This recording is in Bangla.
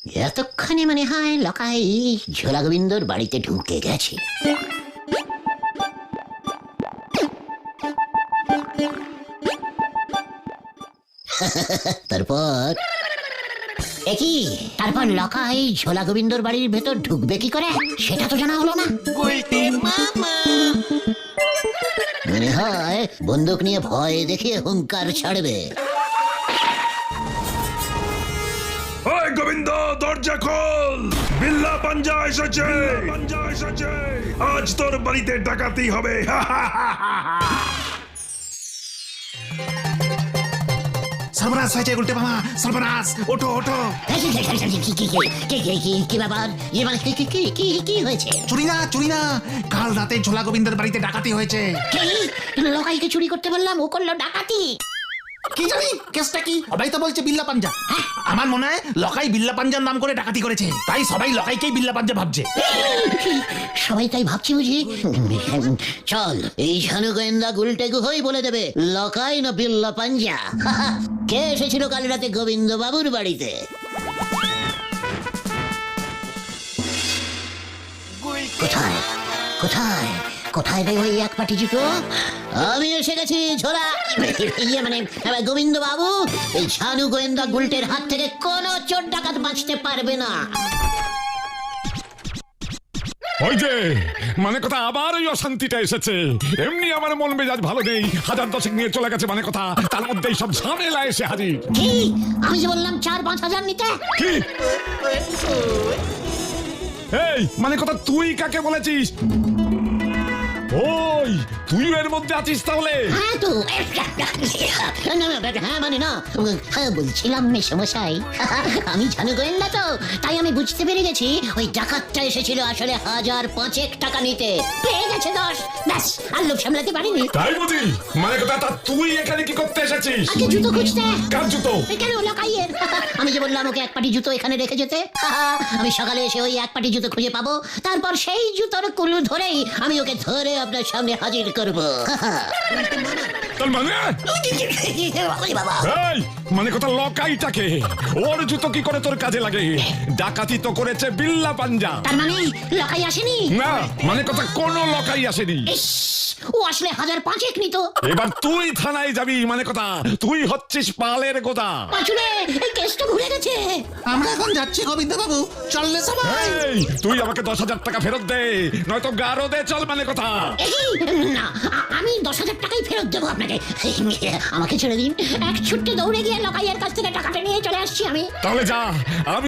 এতক্ষণে মনে হয় লকাই ঝোলা গোবিন্দর বাড়িতে ঢুকে গেছে। তারপর একই তারপর লকাই ঝোলা গোবিন্দর বাড়ির ভেতর ঢুকবে কি করে সেটা তো জানা হলো না। মনে হয় বন্দুক নিয়ে ভয় দেখিয়ে হুঙ্কার ছাড়বে। ওই গোবিন্দ, দরজা খোল! বিল্লা পাঞ্জা এসেছে! আজ তোর বাড়িতে ডাকাতি হবে। সর্বনাশ হয়েছে গুলটে মামা, সর্বনাশ! ওঠো ওঠো! কি ব্যাপার? মানে কি হয়েছে? চুরি না, কাল রাতে ঝোলা গোবিন্দের বাড়িতে ডাকাতি হয়েছে। লকাইকে চুরি করতে বললাম, ও করলো ডাকাতি। কি জানি কেসটা কি? সবাই তো বলছে বিল্লা পাঞ্জা। আমার মনে হয় লকাই বিল্লা পাঞ্জার নাম করে ডাকাতি করেছে, তাই সবাই লকাইকেই বিল্লা পাঞ্জা ভাবছে। সবাই তাই ভাবছি বুঝি। চল, এই ঝানু গোয়েন্দা গুলটে গুহই বলে দেবে লকাই না বিল্লা পাঞ্জা। কে এসেছিল কাল রাতে গোবিন্দ বাবুর বাড়িতে? কোথায় কোথায় কোথায় রে ওই এক পাটি জুতো? আমি এসে গেছি ঝোলা, মানে গোবিন্দ বাবু। এই ঝানু গোয়েন্দা গুলটের হাত থেকে কোনো চোর ডাকাত বাঁচতে পারবে না। ওই যে মানে কথা, আবার ওই অশান্তিটা এসেছে। এমনি আমার মন মেজাজ ভালো নেই, 1000 নিয়ে চলে গেছে মানে কথা, তার মধ্যেই সব ঝামেলা এসে হাজির। কি? আমি যে বললাম 4-5 হাজার নিতে। কি? এই মানে কথা, তুই কাকে বলেছিস? ওই তুই এর মধ্যে আছিস তাহলে? হ্যাঁ তো, হ্যাঁ মানে না, বলছিলাম মেশমশাই, আমি ঝানু গোয়েন্দা তো, তাই আমি বুঝতে পেরে গেছি ওই ডাকাতটা এসেছিল আসলে 1000-5 টাকা নিতে। পেয়ে গেছে 10, ব্যাস, আর লোক সামলাতে পারিনি। তাই বুঝি? মানে কথা, তা তুই এখানে কি করতে এসেছিস? আগে জুতো খুঁজতে। কার জুতো? কেন লকাইয়ের? আমি যে বললাম ওকে এক পাটি জুতো এখানে রেখে যেতে, আমি সকালে এসে ওই এক পাটি জুতো খুঁজে পাবো, তারপর সেই জুতোর কুলু ধরেই আমি ওকে ধরে আপনার সামনে হাজির করবো। তোর মানে? বাবা, এই মানে কথা, লকাইটাকে ওর জুতো কি করে তোর কাজে লাগে? ডাকাতি তো করেছে বিল্লা পাঞ্জা। তার মানে লকাই আসেনি? না, মানে কথা, কোনো লকাই আসেনি। ইস, ও আসলে 1000-5 নিত। এবার তুই থানায় যাবি, মানে কথা, তুই হচ্ছিস পালের গোদা। পাঁচুরে, এই কেসটা ঘুরে গেছে। আমরা এখন যাচ্ছি গোবিন্দ বাবু, চললে সবাই। এই তুই আমাকে 10,000 টাকা ফেরত দে, নয়তো গারো দে, চল মানে কথা। না, আমি 10,000 টাকাই ফেরত দেবো আপনাকে। আমাকে ছেড়ে দিন, এক ছুট্টে দৌড়ে গিয়ে লকাইয়ের কাছ থেকে টাকাটা নিয়ে চলে আসছি আমি। তাহলে যা, আমি